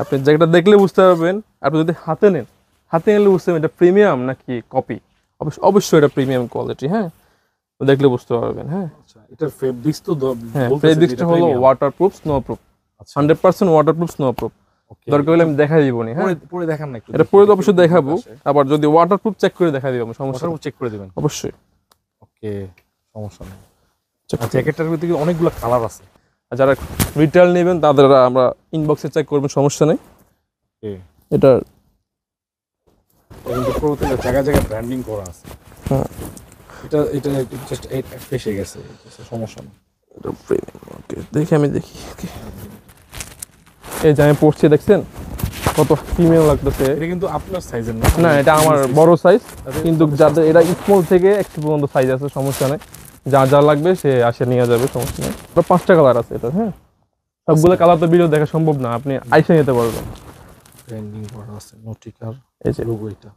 আপনি জ্যাকেটটা দেখলে বুঝতে পারবেন। আপনি যদি হাতে নেন, হাতে নিলে বুঝতে পারবেন এটা প্রিমিয়াম নাকি কপি। অবশ্যই এটা প্রিমিয়াম কোয়ালিটি, হ্যাঁ, দেখলে বুঝতে পারবেন। হ্যাঁ আচ্ছা, এটার ফেব্রিক্স তো হ্যাঁ, বলতেছেন যে ফেব্রিক্সটা এটা হলো প্রিমিয়াম। ওয়াটারপ্রুফ, স্নোপ্রুফ, আচ্ছা 100% ওয়াটারপ্রুফ, স্নোপ্রুফ। ওকে, দরকার হলে আমি দেখাই দিব নি। হ্যাঁ, পরে দেখান না একটু, এটা পরে তো অবশ্যই দেখাবো। আবার যদি ওয়াটারপ্রুফ চেক করে দেখাই দিব, সমস্যা নেই। চেক করে দিবেন। অবশ্যই ওকে, সমস্যা নেই। check আর করে। জ্যাকেটটার ভিতরে অনেকগুলো কালার আছে। আর যারা রিটেল নেবেন তাদের আমরা ইনবক্সে চেক করবেন, সমস্যা নেই। ওকে, এটা কিন্তু প্রত্যেকটা জায়গায় জায়গায় ব্র্যান্ডিং করা আছে। হ্যাঁ, এটা এটা জাস্ট ফেসে গেছে, সমস্যা নেই। এটা প্রিমিয়াম। ওকে, দেখি আমি দেখি। Okay. এই যে আমি পড়ছি, দেখছেন কত প্রিমিয়াম লাগতেছে। এটা কিন্তু আপনার সাইজের না? না, এটা আমার বড় সাইজ, কিন্তু যাদের এটা স্মল থেকে একটু পর্যন্ত সাইজ আছে, সমস্যা নেই। যা যা লাগবে সে আসে নিয়ে যাবে, সমস্যা নেই। 5টা কালার আছে এটা। হ্যাঁ, সবগুলো কালার তো ভিডিও দেখা সম্ভব না, আপনি আইসে নিতে পারবেন। ব্র্যান্ডিং করা আছে, নটিকার এই যে লোগো এটা।